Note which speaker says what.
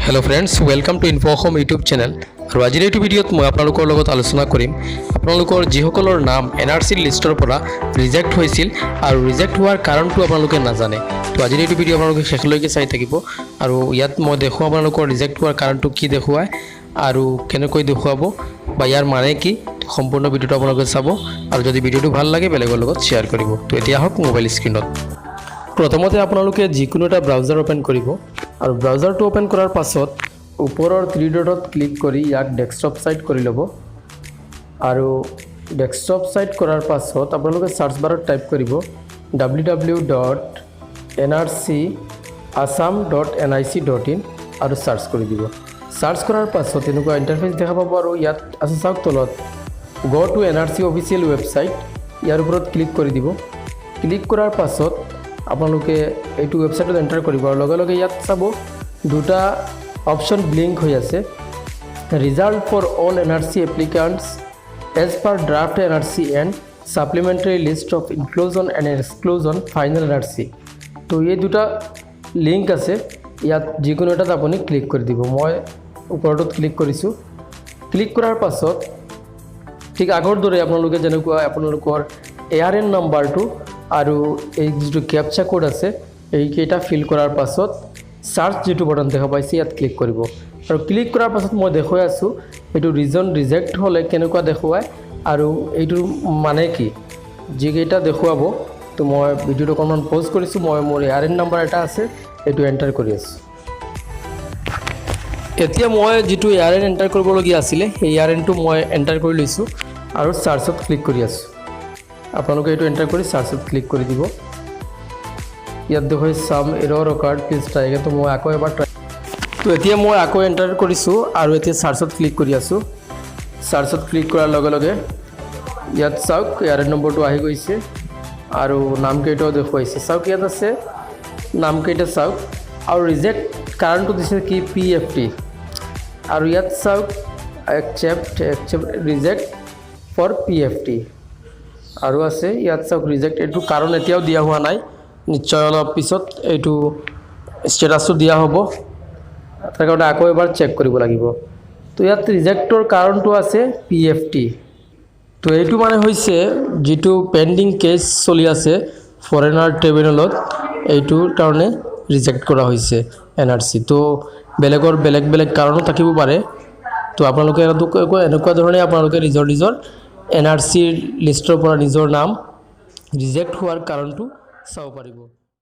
Speaker 1: Hello friends welcome to Infohome YouTube channel और आज भिडिओत मैं आपलोकर लगत आलोचना करिम आपलोकर जिসকলৰ नाम एनआरसी लिस्टर পৰা रिजेक्ट হৈছিল আৰু रिजेक्ट হোৱাৰ কাৰণটো আপোনালোকে নাজানে তো আজিৰ এই ভিডিও আপোনালোকে শেষলৈকে চাই থাকিব আৰু ইয়াত মই দেখুৱা আপোনালোকৰ रिजेक्ट হোৱাৰ কাৰণটো কি দেখুৱায় আৰু কেনেকৈ দেখুৱাব বা ইয়াৰ মানে কি সম্পূৰ্ণ ভিডিওটো আপোনালোকে চাব আৰু যদি ভিডিওটো ভাল লাগে বেলেগৰ লগত শেয়াৰ কৰিব তো এতিয়া হক মোবাইল স্ক্ৰিনত প্ৰথমতে আপোনালোকে যিকোনো এটা ব্ৰাউজাৰ ওপেন কৰিব और ब्राउजार तो ओपन करार पाছত ऊपर थ्री डॉट क्लिक करी याक डेस्कटॉप साइट कर लब और डेस्कटॉप साइट करार पाছত आपलोगे सार्च बार टाइप करिब www.nrcasam.nic.in और सार्च कर दी सार्च करार पाছত एनेकुवा इंटरफेस देखा पाब और इयात आछे चाওক तलत go to NRC official website यार ऊपर क्लिक कर दी क्लिक करार पाছত आपलोगे एटू वेबसाइट एंटार करिब और लगे लगे यात चाब दुटा ऑप्शन ब्लिंक हो आछे result for all NRC applicants as per draft NRC and supplementary list of inclusion and exclusion final NRC तो ये दुटा लिंक आछे यात जिकोनो एटात आपुनि क्लिक कर दिब मैं ऊपरटत क्लिक करिछु क्लिक करार पाছত ठीक आगर दरे आपलोगे जेनेकुवा आपलोकर एआरएन नम्बरटू और ये जो कैप्चा कोड आछे एटा फिल करार पाছত सार्च जो बटन देखा पाइছে यात क्लिक करिब और क्लिक करार पाছত मैं देखुवाई आसो एटू रिजन रिजेक्ट हले केनेकुवा देखुवाय और एटू माने कि जिकेटा देखुवाब तो मैं भिडिओ अकणमान पज करिছো मैं मोर आरएन नम्बर एटा आछे एटू एंटार करि आसो एतिया मैं जिटू आरएन एंटार करिबलगिया आছিলে এই आरएनटू मैं एंटार करि लैছো और सार्चत क्लिक करि आसो आपलोगे ये एंटार कर सार्चत क्लिक कर दी इतना देखो साम एरर कार्ड प्लीज ट्राई तो मैं आको एबार ट्राई तो ये मैं आको एंटार करिছো और ये सार्चत क्लिक कर आसो सार्चत क्लिक करार लगे लगे इतना चाওক आरएन नम्बर आहि गई और नाम केटाओ देखुवाइছে चाওক इतना आछे नाम केटा चाওক और रिजेक्ट कारण तो दिसे कि PFT और इतना चाওক एक्सेप्ट रिजेक्ट फॉर PFT और आछे इतना चाওক रिजेक्ट एटू कारण एतियाও दिया हुआ नाई निश्चय अलप पिছত एटू स्टेटासो दिया हबो तार कारण आको एबार चेक करिब लागिब तो इतना रिजेक्टर कारणটো आछे PFT तो एटू माने होइছে जिटू पेंडिंग केस चलि आछे फरेनार ट्रिब्यूनलत एटूर कारणे रिजेक्ट करा होइছে एनआरसी तो बेलेगर बेलेग बेलेग कारणो থাকিব পাৰে तो आपलोगे এনেকুৱা ধৰণে आपलोगे নিজৰ एनआरसी लिस्टर पर निजर नाम रिजेक्ट होवार कारणটো চাব পাৰিব।